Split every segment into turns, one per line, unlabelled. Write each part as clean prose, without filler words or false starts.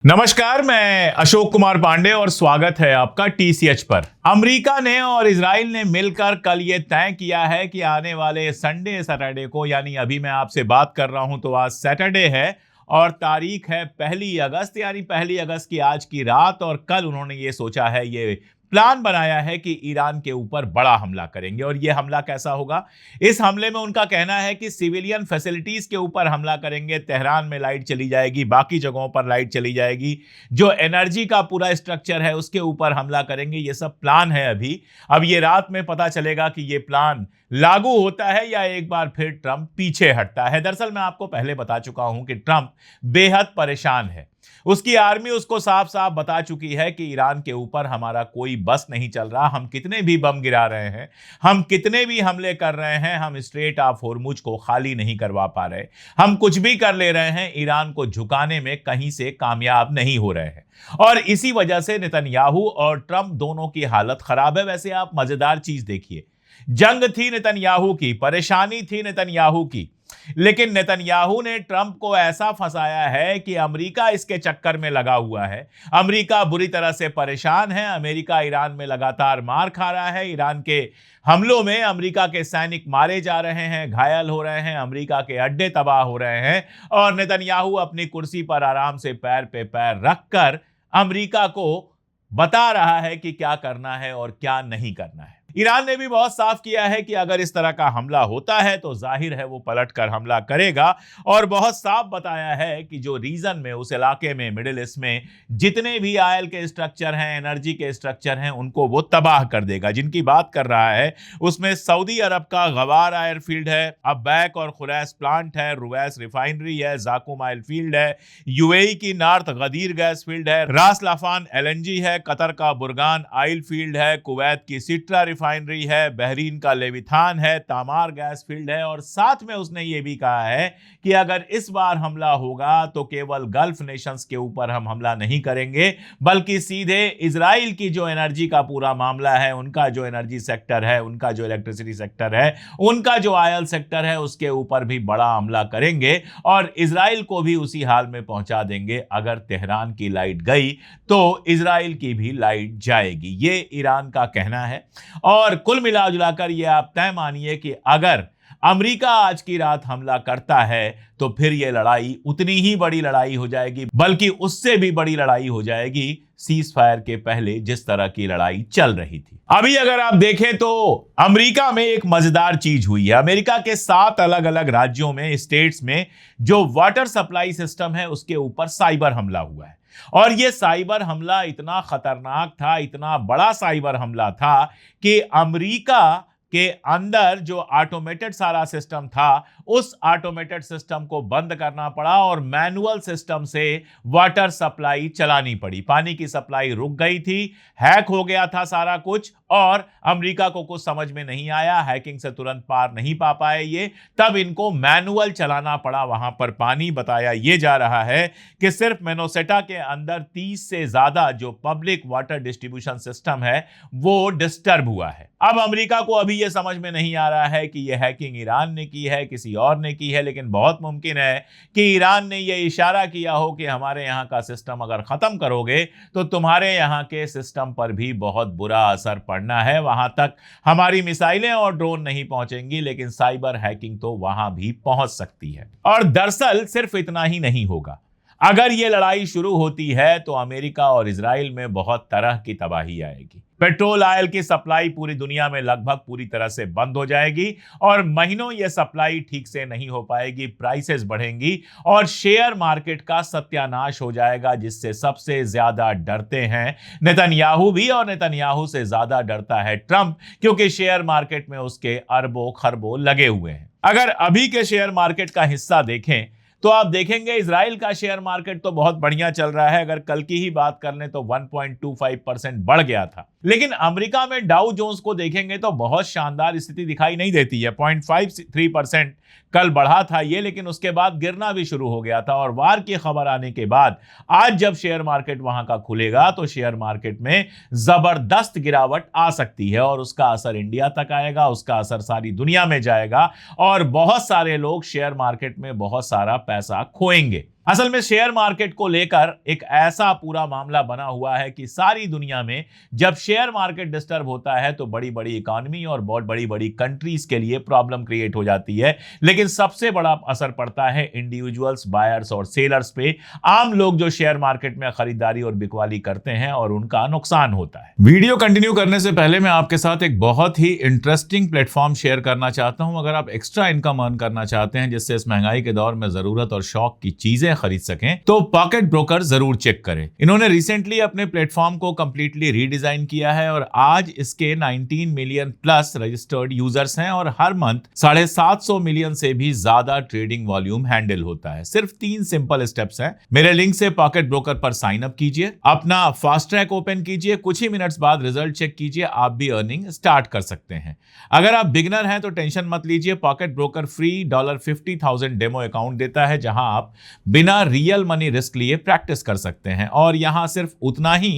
नमस्कार, मैं अशोक कुमार पांडे और स्वागत है आपका टीसीएच पर। अमेरिका ने और इजराइल ने मिलकर कल ये तय किया है कि आने वाले संडे सैटरडे को, यानी अभी मैं आपसे बात कर रहा हूं तो आज सैटरडे है और तारीख है 1 अगस्त, यानी 1 अगस्त की आज की रात। और कल उन्होंने ये सोचा है, ये प्लान बनाया है कि ईरान के ऊपर बड़ा हमला करेंगे। और यह हमला कैसा होगा? इस हमले में उनका कहना है कि सिविलियन फैसिलिटीज के ऊपर हमला करेंगे। तेहरान में लाइट चली जाएगी, बाकी जगहों पर लाइट चली जाएगी, जो एनर्जी का पूरा स्ट्रक्चर है उसके ऊपर हमला करेंगे। ये सब प्लान है अभी। अब ये रात में पता चलेगा कि ये प्लान लागू होता है या एक बार फिर ट्रंप पीछे हटता है। दरअसल मैं आपको पहले बता चुका हूं कि ट्रंप बेहद परेशान है। उसकी आर्मी उसको साफ साफ बता चुकी है कि ईरान के ऊपर हमारा कोई बस नहीं चल रहा। हम कितने भी बम गिरा रहे हैं, हम कितने भी हमले कर रहे हैं, हम स्ट्रेट ऑफ होर्मुज को खाली नहीं करवा पा रहे। हम कुछ भी कर ले रहे हैं, ईरान को झुकाने में कहीं से कामयाब नहीं हो रहे हैं। और इसी वजह से नेतन्याहू और ट्रंप दोनों की हालत खराब है। वैसे आप मजेदार चीज देखिए, जंग थी नेतन्याहू की, परेशानी थी नेतन्याहू की, लेकिन नेतन्याहू ने ट्रंप को ऐसा फंसाया है कि अमेरिका इसके चक्कर में लगा हुआ है। अमेरिका बुरी तरह से परेशान है। अमेरिका ईरान में लगातार मार खा रहा है। ईरान के हमलों में अमेरिका के सैनिक मारे जा रहे हैं, घायल हो रहे हैं, अमेरिका के अड्डे तबाह हो रहे हैं। और नेतन्याहू अपनी कुर्सी पर आराम से पैर पे पैर रखकर अमेरिका को बता रहा है कि क्या करना है और क्या नहीं करना है। ईरान ने भी बहुत साफ किया है कि अगर इस तरह का हमला होता है तो जाहिर है वो पलटकर हमला करेगा। और बहुत साफ बताया है कि जो रीजन में, उस इलाके में, मिडिल ईस्ट में जितने भी ऑयल के स्ट्रक्चर हैं, एनर्जी के स्ट्रक्चर हैं, उनको वो तबाह कर देगा। जिनकी बात कर रहा है उसमें सऊदी अरब का गवार एयरफील्ड है, अब्बैक और खुरैस प्लांट है, रुवैस रिफाइनरी है, जाकुम ऑयल फील्ड है, यूएई की नॉर्थ गदीर गैस फील्ड है, रास लाफान एलएनजी है, कतर का बुरगान ऑयल फील्ड है, कुवैत की सिट्रा रिफाइनरी है, बहरीन का लेविथान है, तामार गैस फील्ड है। और साथ में उसने ये भी कहा है कि अगर इस बार हमला होगा तो केवल गल्फ नेशंस के ऊपर हम हमला नहीं करेंगे, बल्कि सीधे इजराइल की जो एनर्जी का पूरा मामला है, उनका जो एनर्जी सेक्टर है, उनका जो इलेक्ट्रिसिटी सेक्टर है, उनका जो ऑयल सेक्टर है, उसके ऊपर भी बड़ा हमला करेंगे और इजराइल को भी उसी हाल में पहुंचा देंगे। अगर तेहरान की लाइट गई तो इजराइल की भी लाइट जाएगी, ये ईरान का कहना है। और कुल मिलाजुलाकर ये आप तय मानिए कि अगर अमेरिका आज की रात हमला करता है तो फिर यह लड़ाई उतनी ही बड़ी लड़ाई हो जाएगी, बल्कि उससे भी बड़ी लड़ाई हो जाएगी सीज फायर के पहले जिस तरह की लड़ाई चल रही थी। अभी अगर आप देखें तो अमेरिका में एक मजेदार चीज हुई है। अमेरिका के 7 अलग अलग राज्यों में, स्टेट्स में जो वाटर सप्लाई सिस्टम है उसके ऊपर साइबर हमला हुआ है। और यह साइबर हमला इतना खतरनाक था, इतना बड़ा साइबर हमला था कि अमेरिका के अंदर जो ऑटोमेटेड सारा सिस्टम था, उस ऑटोमेटेड सिस्टम को बंद करना पड़ा और मैनुअल सिस्टम से वाटर सप्लाई चलानी पड़ी। पानी की सप्लाई रुक गई थी, हैक हो गया था सारा कुछ, और अमेरिका को कुछ समझ में नहीं आया, हैकिंग से तुरंत पार नहीं पा पाए ये, तब इनको मैनुअल चलाना पड़ा वहां पर पानी। बताया ये जा रहा है कि सिर्फ मिनेसोटा के अंदर 30 से ज्यादा जो पब्लिक वाटर डिस्ट्रीब्यूशन सिस्टम है वो डिस्टर्ब हुआ है। अब अमेरिका को अभी ये समझ में नहीं आ रहा है कि यह हैकिंग ईरान ने की है, किसी और ने की है, लेकिन बहुत मुमकिन है कि ईरान ने यह इशारा किया हो कि हमारे यहां का सिस्टम अगर खत्म करोगे तो तुम्हारे यहां के सिस्टम पर भी बहुत बुरा असर पड़ना है। वहां तक हमारी मिसाइलें और ड्रोन नहीं पहुंचेंगी, लेकिन साइबर हैकिंग तो वहां भी पहुंच सकती है। और दरअसल सिर्फ इतना ही नहीं होगा। अगर यह लड़ाई शुरू होती है तो अमेरिका और इजराइल में बहुत तरह की तबाही आएगी। पेट्रोल ऑयल की सप्लाई पूरी दुनिया में लगभग पूरी तरह से बंद हो जाएगी और महीनों यह सप्लाई ठीक से नहीं हो पाएगी, प्राइसेस बढ़ेंगी और शेयर मार्केट का सत्यानाश हो जाएगा, जिससे सबसे ज्यादा डरते हैं नेतन्याहू भी, और नेतन्याहू से ज्यादा डरता है ट्रंप, क्योंकि शेयर मार्केट में उसके अरबों खरबों लगे हुए हैं। अगर अभी के शेयर मार्केट का हिस्सा देखें तो आप देखेंगे इजराइल का शेयर मार्केट तो बहुत बढ़िया चल रहा है। अगर कल की ही बात कर लें तो 1.25% बढ़ गया था। लेकिन अमेरिका में डाउ जोन्स को देखेंगे तो बहुत शानदार स्थिति दिखाई नहीं देती है। 0.53% कल बढ़ा था ये, लेकिन उसके बाद गिरना भी शुरू हो गया था। और वार की खबर आने के बाद आज जब शेयर मार्केट वहां का खुलेगा तो शेयर मार्केट में जबरदस्त गिरावट आ सकती है और उसका असर इंडिया तक आएगा, उसका असर सारी दुनिया में जाएगा और बहुत सारे लोग शेयर मार्केट में बहुत सारा पैसा खोएंगे। असल में शेयर मार्केट को लेकर एक ऐसा पूरा मामला बना हुआ है कि सारी दुनिया में जब शेयर मार्केट डिस्टर्ब होता है तो बड़ी बड़ी इकोनॉमी और बहुत बड़ी बड़ी कंट्रीज के लिए प्रॉब्लम क्रिएट हो जाती है, लेकिन सबसे बड़ा असर पड़ता है इंडिविजुअल्स, बायर्स और सेलर्स पे, आम लोग जो शेयर मार्केट में खरीदारी और बिकवाली करते हैं और उनका नुकसान होता है। वीडियो कंटिन्यू करने से पहले मैं आपके साथ एक बहुत ही इंटरेस्टिंग प्लेटफॉर्म शेयर करना चाहता हूं। अगर आप एक्स्ट्रा इनकम अर्न करना चाहते हैं जिससे इस महंगाई के दौर में जरूरत और शौक की चीजें खरीद सकें तो पॉकेट ब्रोकर जरूर चेक करें। इन्होंने रिसेंटली अपने प्लेटफॉर्म को कंप्लीटली रीडिजाइन किया है और आज इसके 19 मिलियन प्लस रजिस्टर्ड यूजर्स हैं और हर मंथ 750 मिलियन से भी ज्यादा ट्रेडिंग वॉल्यूम हैंडल होता है। सिर्फ 3 सिंपल स्टेप्स हैं। मेरे लिंक से पॉकेट ब्रोकर पर साइन अप कीजिए, अपना फास्ट ट्रैक ओपन कीजिए, कुछ ही मिनट्स बाद रिजल्ट चेक कीजिए, आप भी अर्निंग स्टार्ट कर सकते हैं। अगर आप बिगिनर हैं तो टेंशन मत लीजिए, pocket broker free $50,000 demo account देता है जहां आप बिना रियल मनी रिस्क लिए प्रैक्टिस कर सकते हैं और यहां सिर्फ उतना ही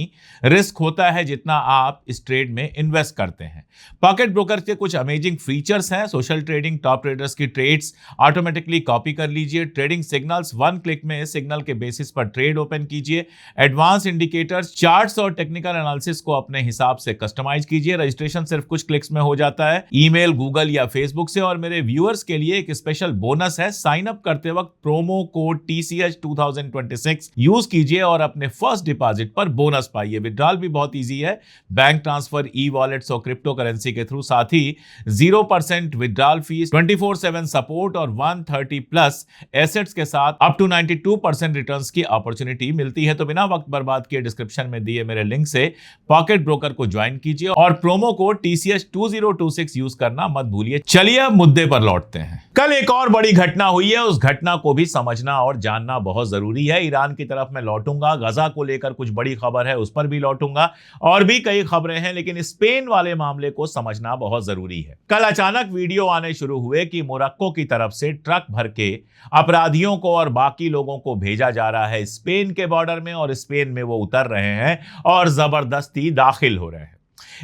रिस्क होता है जितना आप इस ट्रेड में इन्वेस्ट करते हैं। पॉकेट ब्रोकर के कुछ अमेजिंग फीचर्स हैं। सोशल ट्रेडिंग, टॉप ट्रेडर्स की ट्रेड्स ऑटोमेटिकली कॉपी कर लीजिए, ट्रेडिंग सिग्नल्स 1 क्लिक में सिग्नल के बेसिस पर ट्रेड ओपन कीजिए, एडवांस इंडिकेटर्स, चार्ट्स और टेक्निकल एनालिसिस को अपने हिसाब से कस्टमाइज कीजिए। रजिस्ट्रेशन सिर्फ कुछ क्लिक्स में हो जाता है, ईमेल, गूगल या फेसबुक से। और मेरे व्यूअर्स के लिए एक स्पेशल बोनस है, साइन अप करते वक्त प्रोमो कोड TCH 2026 यूज कीजिए और अपने फर्स्ट डिपॉजिट पर बोनस पाइए। विड्रॉल भी बहुत इजी है, बैंक ट्रांसफर, ई वॉलेट्स और क्रिप्टो करेंसी के थ्रू, साथ ही 0% विड्रॉल फीस, 24/7 सपोर्ट और 130 प्लस एसेट्स के साथ अप टू 92% रिटर्न्स की अपॉर्चुनिटी मिलती है। तो बिना वक्त बर्बाद किए डिस्क्रिप्शन में दिए मेरे लिंक से पॉकेट ब्रोकर को ज्वाइन कीजिए और प्रोमो कोड TCH 2026 यूज करना मत भूलिए। चलिए अब मुद्दे पर लौटते हैं। कल एक और बड़ी घटना हुई है, उस घटना को भी समझना और जानना बहुत जरूरी है। ईरान की तरफ मैं लौटूंगा, गजा को लेकर कुछ बड़ी खबर है उस पर भी लौटूंगा, और भी कई खबरें हैं, लेकिन स्पेन वाले मामले को समझना बहुत जरूरी है। कल अचानक वीडियो आने शुरू हुए कि मोरक्को की तरफ से ट्रक भर के अपराधियों को और बाकी लोगों को भेजा जा रहा है स्पेन के बॉर्डर में, और स्पेन में वो उतर रहे हैं और जबरदस्ती दाखिल हो रहे हैं।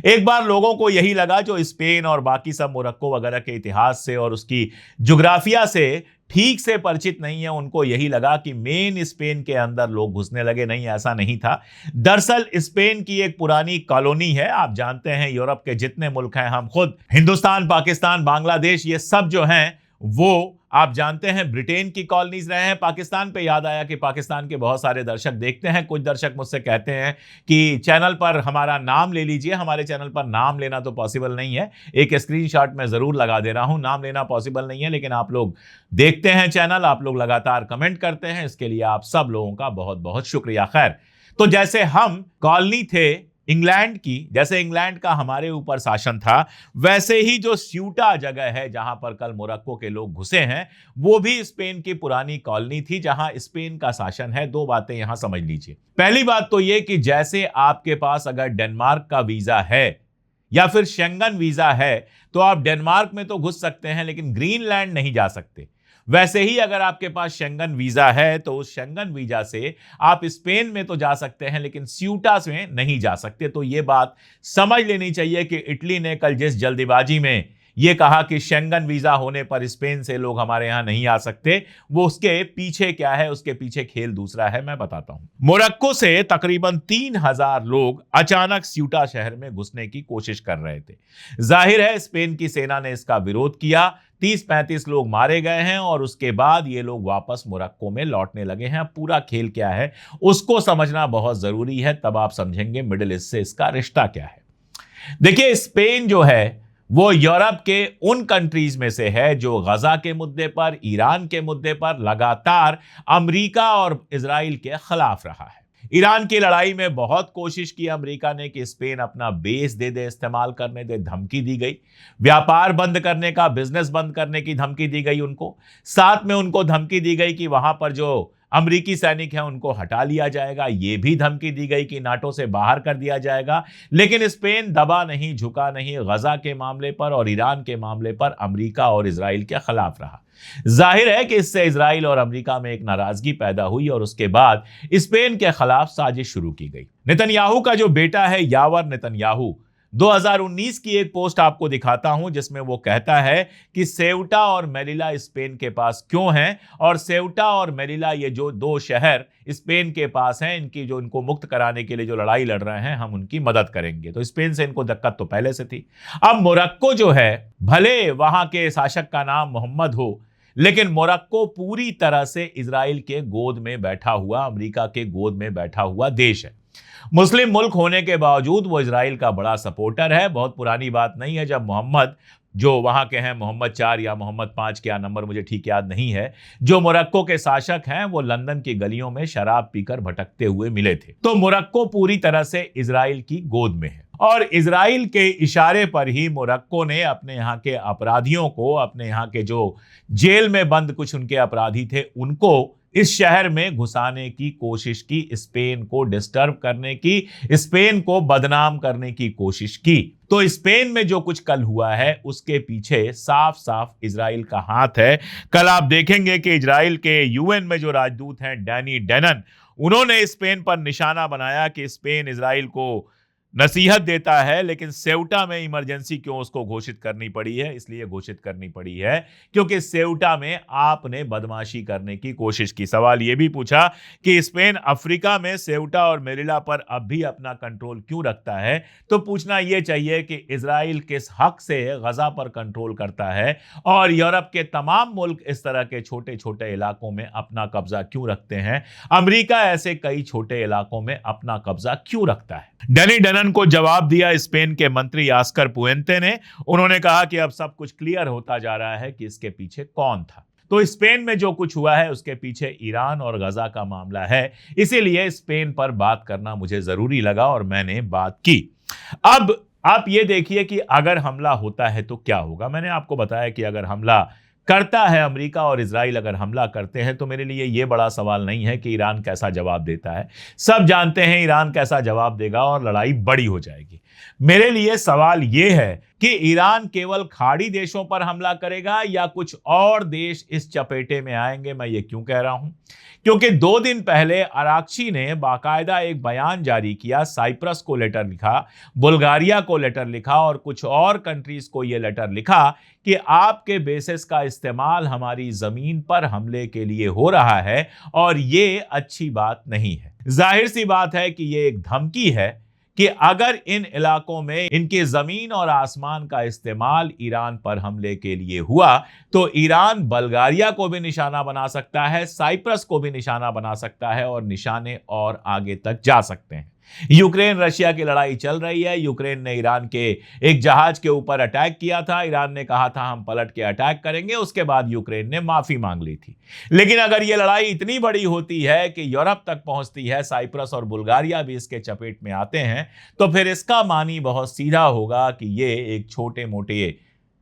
एक बार लोगों को यही लगा, जो स्पेन और बाकी सब मोरक्को वगैरह के इतिहास से और उसकी ज्योग्राफिया से ठीक से परिचित नहीं है, उनको यही लगा कि मेन स्पेन के अंदर लोग घुसने लगे। नहीं, ऐसा नहीं था। दरअसल स्पेन की एक पुरानी कॉलोनी है। आप जानते हैं यूरोप के जितने मुल्क हैं, हम खुद हिंदुस्तान, पाकिस्तान, बांग्लादेश, ये सब जो हैं वो आप जानते हैं ब्रिटेन की कॉलोनीज रहे हैं। पाकिस्तान पे याद आया कि पाकिस्तान के बहुत सारे दर्शक देखते हैं। कुछ दर्शक मुझसे कहते हैं कि चैनल पर हमारा नाम ले लीजिए। हमारे चैनल पर नाम लेना तो पॉसिबल नहीं है, एक स्क्रीनशॉट मैं जरूर लगा दे रहा हूं। नाम लेना पॉसिबल नहीं है, लेकिन आप लोग देखते हैं चैनल, आप लोग लगातार कमेंट करते हैं, इसके लिए आप सब लोगों का बहुत बहुत शुक्रिया। खैर, तो जैसे हम कॉलोनी थे इंग्लैंड की, जैसे इंग्लैंड का हमारे ऊपर शासन था, वैसे ही जो स्यूटा जगह है जहां पर कल मोरक्को के लोग घुसे हैं, वो भी स्पेन की पुरानी कॉलोनी थी जहां स्पेन का शासन है। 2 बातें यहां समझ लीजिए। पहली बात तो ये कि जैसे आपके पास अगर डेनमार्क का वीजा है या फिर शेंगन वीजा है तो आप डेनमार्क में तो घुस सकते हैं लेकिन ग्रीनलैंड नहीं जा सकते। वैसे ही अगर आपके पास शेंगन वीजा है तो उस शेंगन वीजा से आप स्पेन में तो जा सकते हैं लेकिन स्यूटा में नहीं जा सकते। तो यह बात समझ लेनी चाहिए कि इटली ने कल जिस जल्दीबाजी में यह कहा कि शेंगन वीजा होने पर स्पेन से लोग हमारे यहां नहीं आ सकते, वो उसके पीछे क्या है, उसके पीछे खेल दूसरा है, मैं बताता हूं। मोरक्को से तकरीबन 3000 लोग अचानक स्यूटा शहर में घुसने की कोशिश कर रहे थे। जाहिर है स्पेन की सेना ने इसका विरोध किया, 30-35 लोग मारे गए हैं और उसके बाद ये लोग वापस मोरक्को में लौटने लगे हैं। पूरा खेल क्या है उसको समझना बहुत जरूरी है, तब आप समझेंगे मिडिल ईस्ट से इसका रिश्ता क्या है। देखिए, स्पेन जो है वो यूरोप के उन कंट्रीज में से है जो गजा के मुद्दे पर, ईरान के मुद्दे पर लगातार अमेरिका और इजराइल के खिलाफ रहा है। ईरान की लड़ाई में बहुत कोशिश की अमेरिका ने कि स्पेन अपना बेस दे दे, इस्तेमाल करने दे, धमकी दी गई। व्यापार बंद करने का, बिजनेस बंद करने की धमकी दी गई उनको। साथ में उनको धमकी दी गई कि वहां पर जो अमेरिकी सैनिक हैं उनको हटा लिया जाएगा। यह भी धमकी दी गई कि नाटो से बाहर कर दिया जाएगा। लेकिन स्पेन दबा नहीं, झुका नहीं। गजा के मामले पर और ईरान के मामले पर अमेरिका और इजराइल के खिलाफ रहा। जाहिर है कि इससे इजराइल और अमेरिका में एक नाराजगी पैदा हुई और उसके बाद स्पेन के खिलाफ साजिश शुरू की गई। नेतन्याहू का जो बेटा है यावर नेतन्याहू, 2019 की एक पोस्ट आपको दिखाता हूं जिसमें वो कहता है कि सेउटा और मेलिला स्पेन के पास क्यों हैं, और सेउटा और मेलिला ये जो दो शहर स्पेन के पास हैं, इनकी जो इनको मुक्त कराने के लिए जो लड़ाई लड़ रहे हैं, हम उनकी मदद करेंगे। तो स्पेन से इनको दिक्कत तो पहले से थी। अब मोरक्को जो है, भले वहां के शासक का नाम मोहम्मद हो, लेकिन मोरक्को पूरी तरह से इजराइल के गोद में बैठा हुआ, अमेरिका के गोद में बैठा हुआ देश है। मुस्लिम मुल्क होने के बावजूद वो इजराइल का बड़ा सपोर्टर है। बहुत पुरानी बात नहीं है जब मोहम्मद, जो वहां के हैं मोहम्मद 4 या मोहम्मद 5, क्या नंबर मुझे ठीक याद नहीं है, जो मोरक्को के शासक हैं, वो लंदन की गलियों में शराब पीकर भटकते हुए मिले थे। तो मोरक्को पूरी तरह से इजराइल की गोद में है, और इजराइल के इशारे पर ही मोरक्को ने अपने यहाँ के अपराधियों को, अपने यहाँ के जो जेल में बंद कुछ उनके अपराधी थे, उनको इस शहर में घुसाने की कोशिश की, स्पेन को डिस्टर्ब करने की, स्पेन को बदनाम करने की कोशिश की। तो स्पेन में जो कुछ कल हुआ है उसके पीछे साफ साफ इजराइल का हाथ है। कल आप देखेंगे कि इजराइल के यूएन में जो राजदूत हैं डैनी डेनन, उन्होंने स्पेन पर निशाना बनाया कि स्पेन इजराइल को नसीहत देता है, लेकिन सेउटा में इमरजेंसी क्यों उसको घोषित करनी पड़ी है? इसलिए घोषित करनी पड़ी है क्योंकि सेउटा में आपने बदमाशी करने की कोशिश की। सवाल यह भी पूछा कि स्पेन अफ्रीका में सेउटा और मेलिला पर अब भी अपना कंट्रोल क्यों रखता है? तो पूछना यह चाहिए कि इजराइल किस हक से गजा पर कंट्रोल करता है, और यूरोप के तमाम मुल्क इस तरह के छोटे छोटे इलाकों में अपना कब्जा क्यों रखते हैं? अमेरिका ऐसे कई छोटे इलाकों में अपना कब्जा क्यों रखता है? डैनी डेनन को जवाब दिया स्पेन के मंत्री ऑस्कर पुएंते ने। उन्होंने कहा कि अब सब कुछ क्लियर होता जा रहा है कि इसके पीछे कौन था। तो स्पेन में जो कुछ हुआ है उसके पीछे ईरान और गजा का मामला है, इसीलिए स्पेन पर बात करना मुझे जरूरी लगा और मैंने बात की। अब आप ये देखिए कि अगर हमला होता है तो क्या होगा। मैंने आपको बताया कि अगर हमला करता है अमेरिका और इजराइल, अगर हमला करते हैं, तो मेरे लिए यह बड़ा सवाल नहीं है कि ईरान कैसा जवाब देता है। सब जानते हैं ईरान कैसा जवाब देगा और लड़ाई बड़ी हो जाएगी। मेरे लिए सवाल यह है कि ईरान केवल खाड़ी देशों पर हमला करेगा या कुछ और देश इस चपेटे में आएंगे। मैं ये क्यों कह रहा हूं? क्योंकि 2 दिन पहले अराक्ची ने बाकायदा एक बयान जारी किया, साइप्रस को लेटर लिखा, बुल्गारिया को लेटर लिखा और कुछ और कंट्रीज को यह लेटर लिखा कि आपके बेसिस का इस्तेमाल हमारी जमीन पर हमले के लिए हो रहा है और ये अच्छी बात नहीं है। जाहिर सी बात है कि ये एक धमकी है कि अगर इन इलाकों में इनके जमीन और आसमान का इस्तेमाल ईरान पर हमले के लिए हुआ तो ईरान बुल्गारिया को भी निशाना बना सकता है, साइप्रस को भी निशाना बना सकता है और निशाने और आगे तक जा सकते हैं। यूक्रेन रशिया की लड़ाई चल रही है। यूक्रेन ने ईरान के एक जहाज के ऊपर अटैक किया था। ईरान ने कहा था हम पलट के अटैक करेंगे। उसके बाद यूक्रेन ने माफी मांग ली थी। लेकिन अगर यह लड़ाई इतनी बड़ी होती है कि यूरोप तक पहुंचती है, साइप्रस और बुल्गारिया भी इसके चपेट में आते हैं, तो फिर इसका मानी बहुत सीधा होगा कि यह एक छोटे मोटे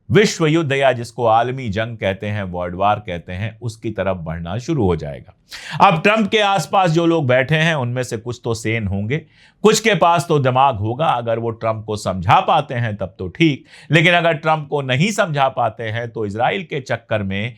विश्व युद्ध या जिसको आलमी जंग कहते हैं, वर्ल्ड वार कहते हैं, उसकी तरफ बढ़ना शुरू हो जाएगा। अब ट्रंप के आसपास जो लोग बैठे हैं उनमें से कुछ तो सेन होंगे, कुछ के पास तो दिमाग होगा। अगर वो ट्रंप को समझा पाते हैं तब तो ठीक, लेकिन अगर ट्रंप को नहीं समझा पाते हैं तो इजराइल के चक्कर में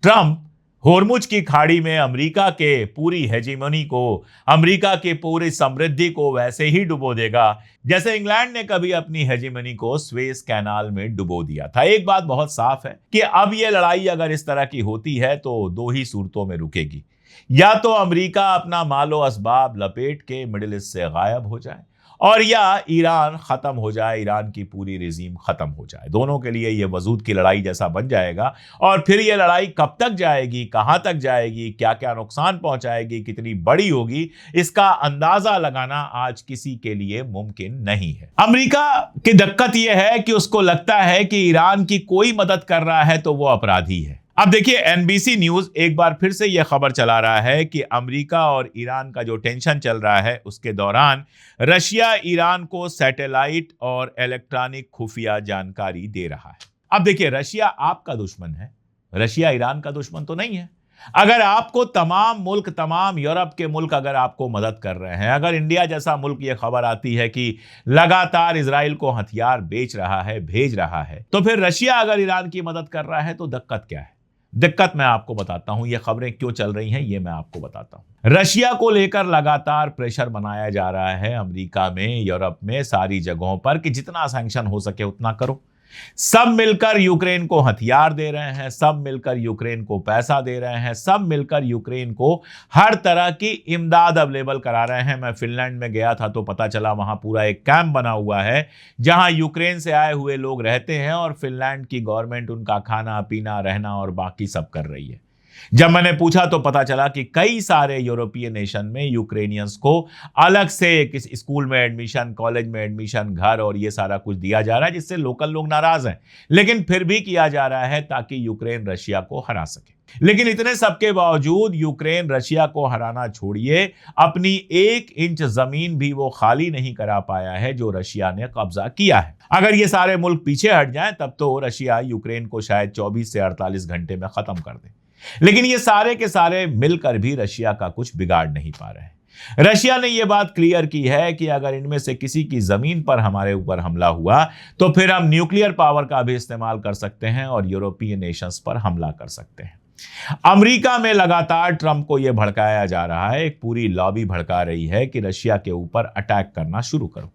ट्रंप होर्मुज की खाड़ी में अमेरिका के पूरी हेजीमनी को, अमेरिका की पूरी समृद्धि को वैसे ही डुबो देगा जैसे इंग्लैंड ने कभी अपनी हेजीमनी को स्वेज कैनाल में डुबो दिया था। एक बात बहुत साफ है कि अब यह लड़ाई अगर इस तरह की होती है तो 2 ही सूरतों में रुकेगी। या तो अमेरिका अपना मालो असबाब लपेट के मिडिल ईस्ट से गायब हो जाए, और या ईरान खत्म हो जाए, ईरान की पूरी रिजीम खत्म हो जाए। दोनों के लिए यह वजूद की लड़ाई जैसा बन जाएगा। और फिर यह लड़ाई कब तक जाएगी, कहां तक जाएगी, क्या क्या नुकसान पहुंचाएगी, कितनी बड़ी होगी, इसका अंदाजा लगाना आज किसी के लिए मुमकिन नहीं है। अमेरिका की दिक्कत यह है कि उसको लगता है कि ईरान की कोई मदद कर रहा है तो वो अपराधी है। अब देखिए, एनबीसी न्यूज एक बार फिर से यह खबर चला रहा है कि अमेरिका और ईरान का जो टेंशन चल रहा है उसके दौरान रशिया ईरान को सैटेलाइट और इलेक्ट्रॉनिक खुफिया जानकारी दे रहा है। अब देखिए, रशिया आपका दुश्मन है, रशिया ईरान का दुश्मन तो नहीं है। अगर आपको तमाम मुल्क, तमाम यूरोप के मुल्क अगर आपको मदद कर रहे हैं, अगर इंडिया जैसा मुल्क यह खबर आती है कि लगातार इजराइल को हथियार बेच रहा है, भेज रहा है, तो फिर रशिया अगर ईरान की मदद कर रहा है तो दिक्कत क्या है? दिक्कत मैं आपको बताता हूं, ये खबरें क्यों चल रही हैं ये मैं आपको बताता हूं। रशिया को लेकर लगातार प्रेशर बनाया जा रहा है अमेरिका में, यूरोप में, सारी जगहों पर कि जितना सैंक्शन हो सके उतना करो। सब मिलकर यूक्रेन को हथियार दे रहे हैं, सब मिलकर यूक्रेन को पैसा दे रहे हैं, सब मिलकर यूक्रेन को हर तरह की इमदाद अवेलेबल करा रहे हैं। मैं फिनलैंड में गया था तो पता चला वहां पूरा एक कैंप बना हुआ है जहां यूक्रेन से आए हुए लोग रहते हैं और फिनलैंड की गवर्नमेंट उनका खाना पीना रहना और बाकी सब कर रही है। जब मैंने पूछा तो पता चला कि कई सारे यूरोपीय नेशन में यूक्रेनियंस को अलग से किस स्कूल में एडमिशन, कॉलेज में एडमिशन, घर और ये सारा कुछ दिया जा रहा है, जिससे लोकल लोग नाराज हैं, लेकिन फिर भी किया जा रहा है ताकि यूक्रेन रशिया को हरा सके। लेकिन इतने सबके बावजूद यूक्रेन रशिया को हराना छोड़िए, अपनी 1 इंच जमीन भी वो खाली नहीं करा पाया है जो रशिया ने कब्जा किया है। अगर ये सारे मुल्क पीछे हट जाएं तब तो रशिया यूक्रेन को शायद 24 से 48 घंटे में खत्म कर दे, लेकिन ये सारे के सारे मिलकर भी रशिया का कुछ बिगाड़ नहीं पा रहे हैं। रशिया ने यह बात क्लियर की है कि अगर इनमें से किसी की जमीन पर हमारे ऊपर हमला हुआ तो फिर हम न्यूक्लियर पावर का भी इस्तेमाल कर सकते हैं और यूरोपीय नेशंस पर हमला कर सकते हैं। अमेरिका में लगातार ट्रंप को यह भड़काया जा रहा है, एक पूरी लॉबी भड़का रही है कि रशिया के ऊपर अटैक करना शुरू करो।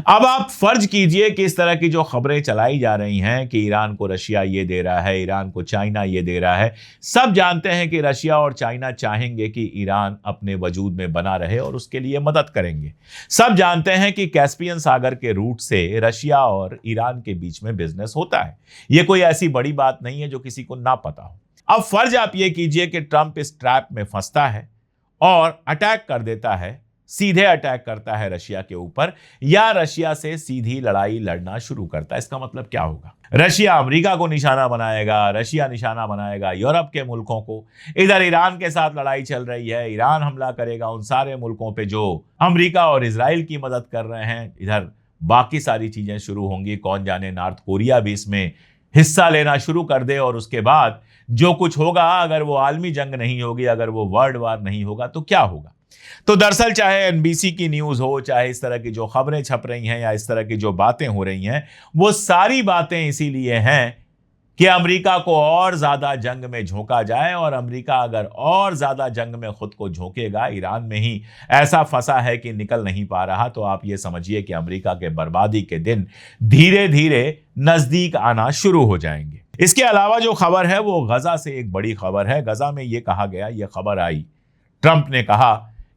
अब आप फर्ज कीजिए कि इस तरह की जो खबरें चलाई जा रही हैं कि ईरान को रशिया ये दे रहा है, ईरान को चाइना ये दे रहा है, सब जानते हैं कि रशिया और चाइना चाहेंगे कि ईरान अपने वजूद में बना रहे और उसके लिए मदद करेंगे। सब जानते हैं कि कैस्पियन सागर के रूट से रशिया और ईरान के बीच में बिजनेस होता है। यह कोई ऐसी बड़ी बात नहीं है जो किसी को ना पता हो। अब फर्ज आप ये कीजिए कि ट्रंप इस ट्रैप में फंसता है और अटैक कर देता है, सीधे अटैक करता है रशिया के ऊपर, या रशिया से सीधी लड़ाई लड़ना शुरू करता है। इसका मतलब क्या होगा? रशिया अमेरिका को निशाना बनाएगा, रशिया निशाना बनाएगा यूरोप के मुल्कों को। इधर ईरान के साथ लड़ाई चल रही है, ईरान हमला करेगा उन सारे मुल्कों पे जो अमेरिका और इजराइल की मदद कर रहे हैं। इधर बाकी सारी चीजें शुरू होंगी, कौन जाने नॉर्थ कोरिया भी इसमें हिस्सा लेना शुरू कर दे, और उसके बाद जो कुछ होगा, अगर वो आलमी जंग नहीं होगी, अगर वो वर्ल्ड वार नहीं होगा तो क्या होगा? तो दरअसल चाहे एनबीसी की न्यूज हो, चाहे इस तरह की जो खबरें छप रही हैं या इस तरह की जो बातें हो रही हैं, वो सारी बातें इसीलिए हैं कि अमेरिका को और ज्यादा जंग में झोंका जाए, और अमेरिका अगर और ज्यादा जंग में खुद को झोंकेगा, ईरान में ही ऐसा फंसा है कि निकल नहीं पा रहा, तो आप ये समझिए कि अमेरिका के बर्बादी के दिन धीरे धीरे नजदीक आना शुरू हो जाएंगे। इसके अलावा जो खबर है वो गजा से एक बड़ी खबर है। गजा में ये कहा गया, ये खबर आई, ट्रंप ने कहा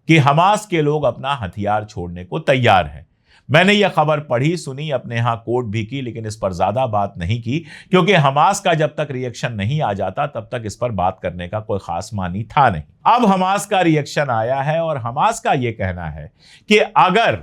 कि हमास के लोग अपना हथियार छोड़ने को तैयार हैं। मैंने यह खबर पढ़ी, सुनी, अपने यहां कोट भी की, लेकिन इस पर ज्यादा बात नहीं की, क्योंकि हमास का जब तक रिएक्शन नहीं आ जाता तब तक इस पर बात करने का कोई खास मानी था नहीं। अब हमास का रिएक्शन आया है और हमास का यह कहना है कि अगर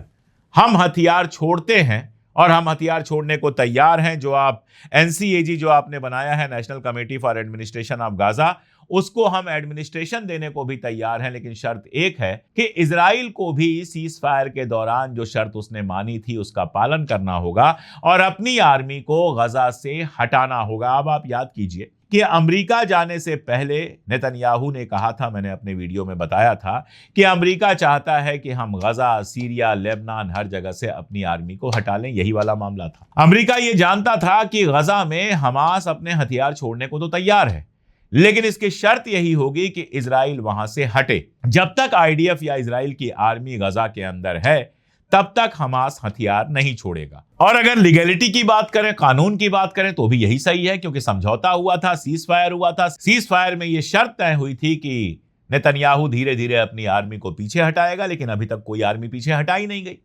हम हथियार छोड़ते हैं, और हम हथियार छोड़ने को तैयार हैं, जो आप एनसीएजी जो आपने बनाया है, national committee for administration of Gaza, उसको हम एडमिनिस्ट्रेशन देने को भी तैयार हैं, लेकिन शर्त एक है कि इजराइल को भी सीज फायर के दौरान जो शर्त उसने मानी थी उसका पालन करना होगा और अपनी आर्मी को गजा से हटाना होगा। अब आप याद कीजिए कि अमेरिका जाने से पहले नेतन्याहू ने कहा था, मैंने अपने वीडियो में बताया था, कि अमेरिका चाहता है कि हम गजा, सीरिया, लेबनान, हर जगह से अपनी आर्मी को हटा लें। यही वाला मामला था। अमेरिका ये जानता था कि गजा में हमास अपने हथियार छोड़ने को तो तैयार है, लेकिन इसकी शर्त यही होगी कि इजराइल वहां से हटे। जब तक आईडीएफ या इजराइल की आर्मी गजा के अंदर है तब तक हमास हथियार नहीं छोड़ेगा। और अगर लीगैलिटी की बात करें, कानून की बात करें, तो भी यही सही है, क्योंकि समझौता हुआ था, सीज फायर हुआ था। सीज फायर में यह शर्त तय हुई थी कि नेतन्याहू धीरे धीरे अपनी आर्मी को पीछे हटाएगा, लेकिन अभी तक कोई आर्मी पीछे हटा ही नहीं गई।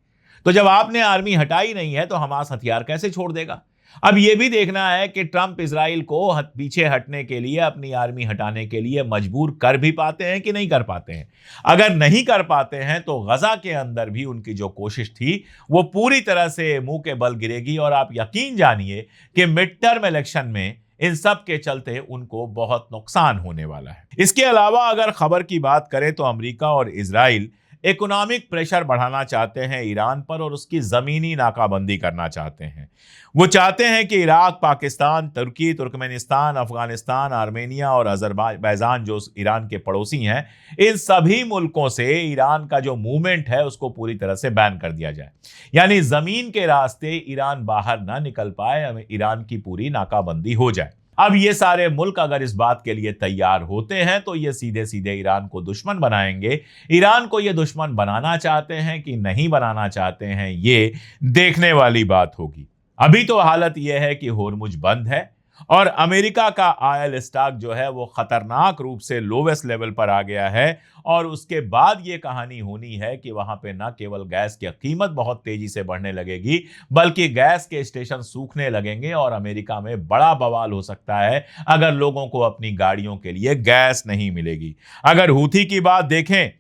तो जब आपने आर्मी हटाई नहीं है तो हमास हथियार कैसे छोड़ देगा? अब यह भी देखना है कि ट्रंप इजराइल को पीछे हटने के लिए, अपनी आर्मी हटाने के लिए मजबूर कर भी पाते हैं कि नहीं कर पाते हैं। अगर नहीं कर पाते हैं तो गजा के अंदर भी उनकी जो कोशिश थी वो पूरी तरह से मुंह के बल गिरेगी, और आप यकीन जानिए कि मिड टर्म इलेक्शन में इन सब के चलते उनको बहुत नुकसान होने वाला है। इसके अलावा अगर खबर की बात करें तो अमेरिका और इजराइल इकोनॉमिक प्रेशर बढ़ाना चाहते हैं ईरान पर, और उसकी जमीनी नाकाबंदी करना चाहते हैं। वो चाहते हैं कि इराक, पाकिस्तान, तुर्की, तुर्कमेनिस्तान, अफगानिस्तान, आर्मेनिया और अजरबैजान जो ईरान के पड़ोसी हैं, इन सभी मुल्कों से ईरान का जो मूवमेंट है उसको पूरी तरह से बैन कर दिया जाए। यानी जमीन के रास्ते ईरान बाहर ना निकल पाए, ईरान की पूरी नाकाबंदी हो जाए। अब ये सारे मुल्क अगर इस बात के लिए तैयार होते हैं तो ये सीधे सीधे ईरान को दुश्मन बनाएंगे। ईरान को ये दुश्मन बनाना चाहते हैं कि नहीं बनाना चाहते हैं, ये देखने वाली बात होगी। अभी तो हालत यह है कि होर्मुज बंद है और अमेरिका का ऑयल स्टॉक जो है वो खतरनाक रूप से लोवेस्ट लेवल पर आ गया है। और उसके बाद ये कहानी होनी है कि वहां पे न केवल गैस की कीमत बहुत तेजी से बढ़ने लगेगी, बल्कि गैस के स्टेशन सूखने लगेंगे और अमेरिका में बड़ा बवाल हो सकता है अगर लोगों को अपनी गाड़ियों के लिए गैस नहीं मिलेगी। अगर हूथी की बात देखें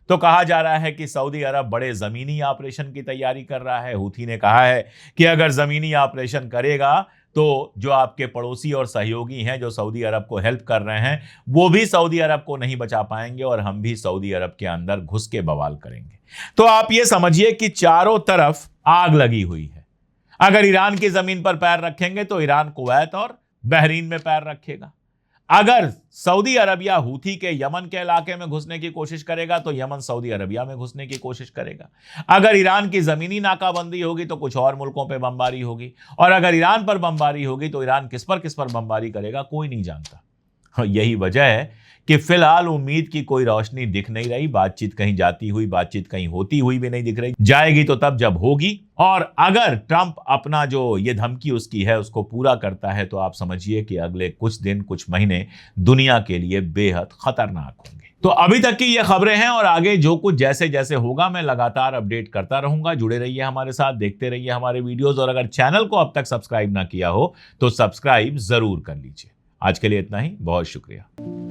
तो कहा जा रहा है कि सऊदी अरब बड़े जमीनी ऑपरेशन की तैयारी कर रहा है। हूथी ने कहा है कि अगर जमीनी ऑपरेशन करेगा तो जो आपके पड़ोसी और सहयोगी हैं जो सऊदी अरब को हेल्प कर रहे हैं, वो भी सऊदी अरब को नहीं बचा पाएंगे और हम भी सऊदी अरब के अंदर घुस के बवाल करेंगे। तो आप ये समझिए कि चारों तरफ आग लगी हुई है। अगर ईरान की जमीन पर पैर रखेंगे तो ईरान कुवैत और बहरीन में पैर रखेगा। अगर सऊदी अरबिया हूथी के यमन के इलाके में घुसने की कोशिश करेगा तो यमन सऊदी अरबिया में घुसने की कोशिश करेगा। अगर ईरान की जमीनी नाकाबंदी होगी तो कुछ और मुल्कों पे बमबारी होगी, और अगर ईरान पर बमबारी होगी तो ईरान किस पर बमबारी करेगा कोई नहीं जानता। यही वजह है कि फिलहाल उम्मीद की कोई रोशनी दिख नहीं रही। बातचीत कहीं जाती हुई, बातचीत कहीं होती हुई भी नहीं दिख रही। जाएगी तो तब जब होगी। और अगर ट्रंप अपना जो ये धमकी उसकी है उसको पूरा करता है तो आप समझिए कि अगले कुछ दिन, कुछ महीने दुनिया के लिए बेहद खतरनाक होंगे। तो अभी तक की ये खबरें हैं और आगे जो कुछ जैसे जैसे होगा मैं लगातार अपडेट करता रहूंगा। जुड़े रहिए हमारे साथ, देखते रहिए हमारे वीडियोस, और अगर चैनल को अब तक सब्सक्राइब ना किया हो तो सब्सक्राइब जरूर कर लीजिए। आज के लिए इतना ही, बहुत शुक्रिया।